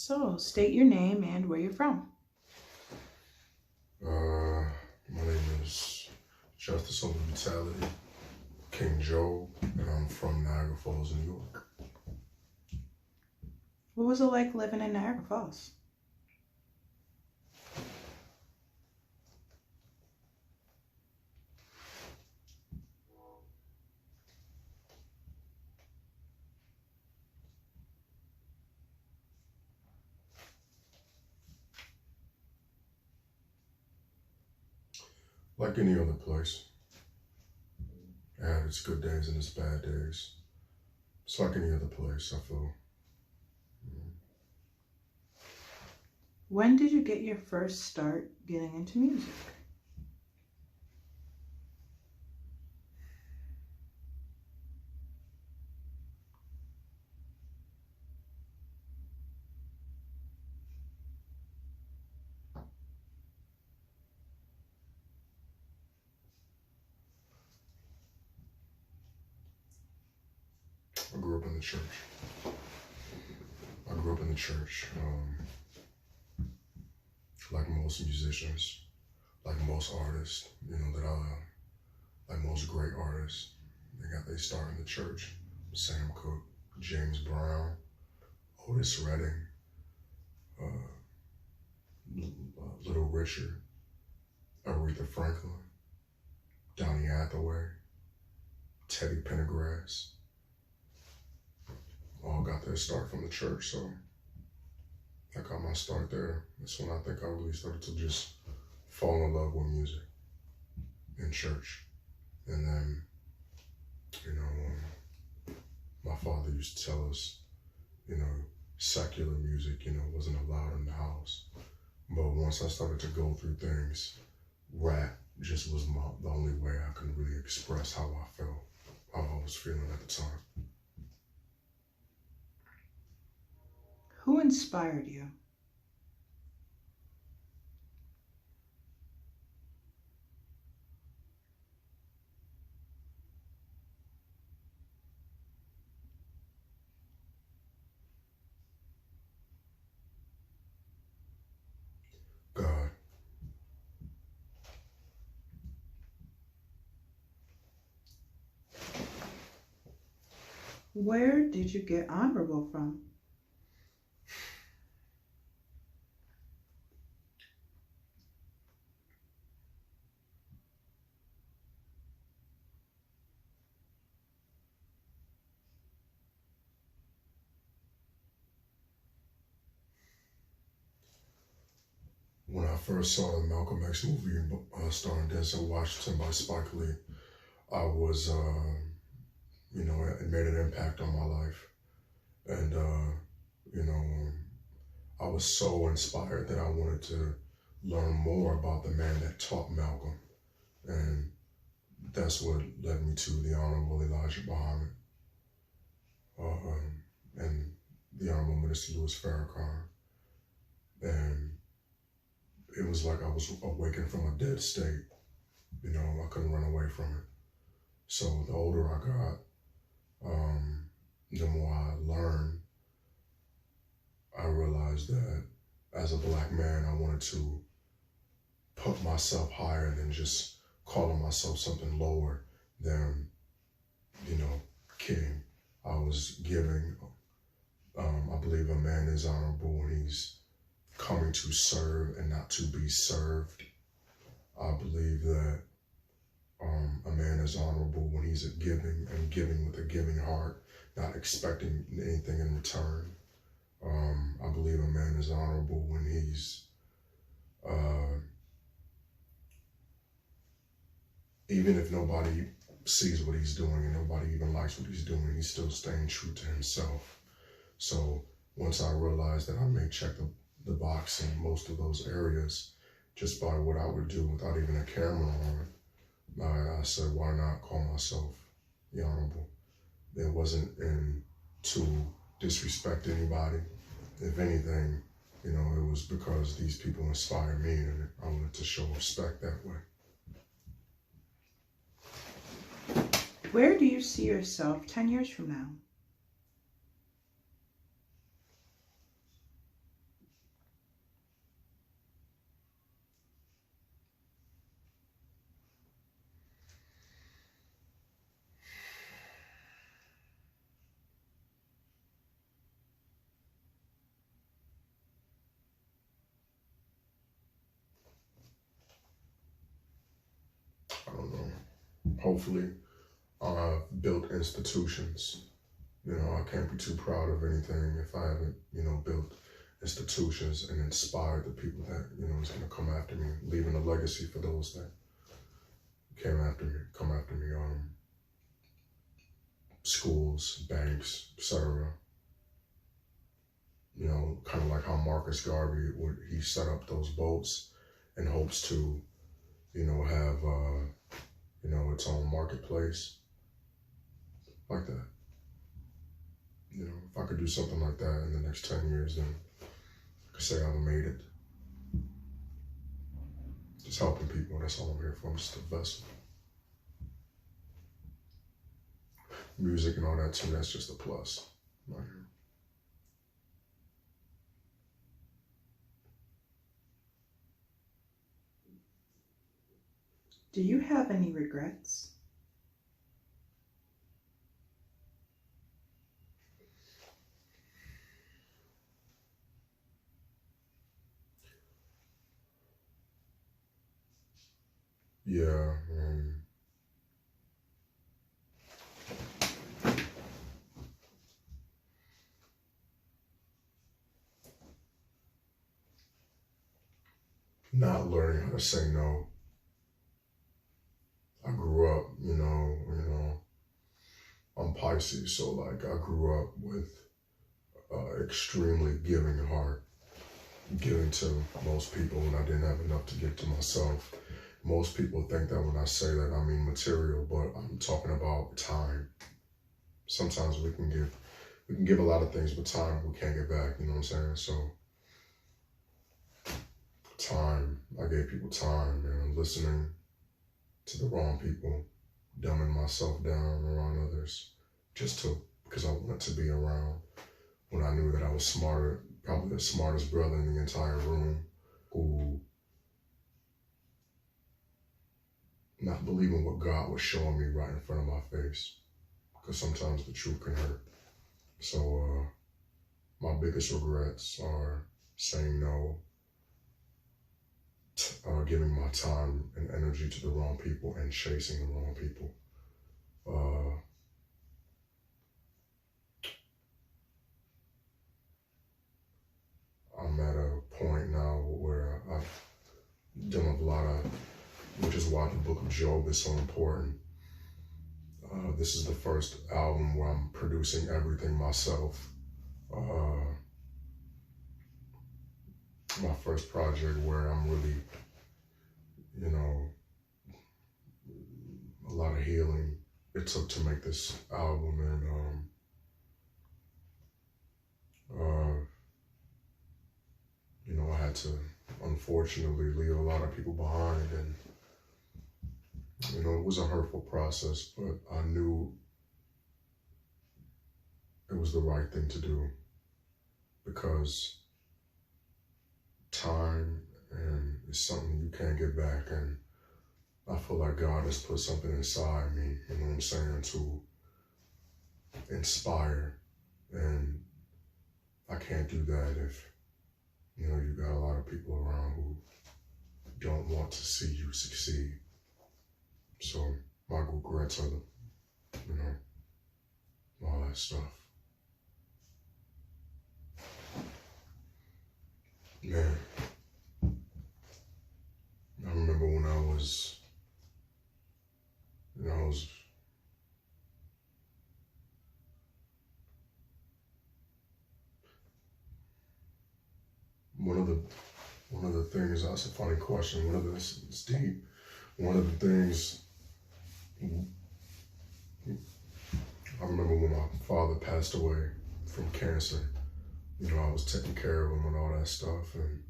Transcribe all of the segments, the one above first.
So, state your name and where you're from. My name is Justice OVA Brutality, King Joe, and I'm from Niagara Falls, New York. What was it like living in Niagara Falls? Like any other place, it had its good days and its bad days. It's like any other place, I feel. When did you get your first start getting into music? I grew up in the church. Like most musicians, like most artists, like most great artists, they got their start in the church. Sam Cooke, James Brown, Otis Redding, Little Richard, Aretha Franklin, Donny Hathaway, Teddy Pendergrass, all got their start from the church. So I got my start there. That's when I think I really started to just fall in love with music in church. And then, my father used to tell us, secular music, wasn't allowed in the house. But once I started to go through things, rap just was the only way I could really express how I felt, how I was feeling at the time. Who inspired you? God. Where did you get honorable from? When I first saw the Malcolm X movie starring Denzel Washington by Spike Lee, I was, it made an impact on my life. And, I was so inspired that I wanted to learn more about the man that taught Malcolm. And that's what led me to the Honorable Elijah Muhammad and the Honorable Minister Louis Farrakhan. And it was like I was awakened from a dead state. I couldn't run away from it. So the older I got, the more I learned, I realized that as a Black man, I wanted to put myself higher than just calling myself something lower than, king. I was giving, I believe a man is honorable when he's coming to serve and not to be served. I believe that a man is honorable when he's giving and giving with a giving heart, not expecting anything in return. I believe a man is honorable when he's even if nobody sees what he's doing and nobody even likes what he's doing, he's still staying true to himself. So once I realized that I may check the box in most of those areas just by what I would do without even a camera on, I said, why not call myself the Honorable? It wasn't in to disrespect anybody. If anything, it was because these people inspired me and I wanted to show respect that way. Where do you see yourself 10 years from now? hopefully I've built institutions. You know, I can't be too proud of anything if I haven't, you know, built institutions and inspired the people that, you know, is going to come after me, leaving a legacy for those that come after me. Schools, banks, etc. You know, kind of like how Marcus Garvey he set up those boats in hopes to, you know, have you know, its own marketplace like that. You know, if I could do something like that in the next 10 years, then I could say I've made it. Just helping people, that's all I'm here for. I'm just a vessel. Music and all that too, that's just a plus. Right here. Do you have any regrets? Yeah. Not learning how to say no. I grew up, you know, I'm Pisces, so like I grew up with extremely giving heart, giving to most people when I didn't have enough to give to myself. Most people think that when I say that I mean material, but I'm talking about time. Sometimes we can give a lot of things, but time we can't get back, you know what I'm saying? So time, I gave people time, and listening to the wrong people, dumbing myself down around others, because I wanted to be around when I knew that I was smarter, probably the smartest brother in the entire room, who not believing what God was showing me right in front of my face, because sometimes the truth can hurt. So my biggest regrets are saying no, giving my time and energy to the wrong people and chasing the wrong people. I'm at a point now where I've done a lot of, which is why the book of Job is so important. This is the first album where I'm producing everything myself. My first project where I'm really, you know, a lot of healing it took to make this album, and you know, I had to unfortunately leave a lot of people behind, and you know, it was a hurtful process, but I knew it was the right thing to do, because time is something you can't get back, and I feel like God has put something inside me, you know what I'm saying, to inspire, and I can't do that if, you know, you got a lot of people around who don't want to see you succeed. So my regrets are, you know, all that stuff. Man, I remember when I was, you know, one of the things, that's a funny question, it's deep. One of the things, I remember when my father passed away from cancer, you know, I was taking care of him and all that stuff, and,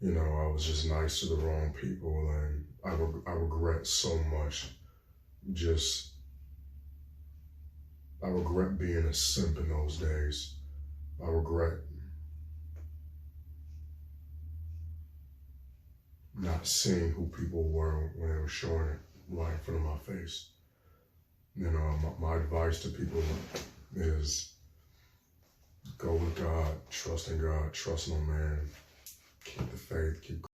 you know, I was just nice to the wrong people, and I regret so much. I regret being a simp in those days. I regret not seeing who people were when they were showing it right in front of my face. You know, my advice to people is go with God, trust in God, trust no man, keep the faith, keep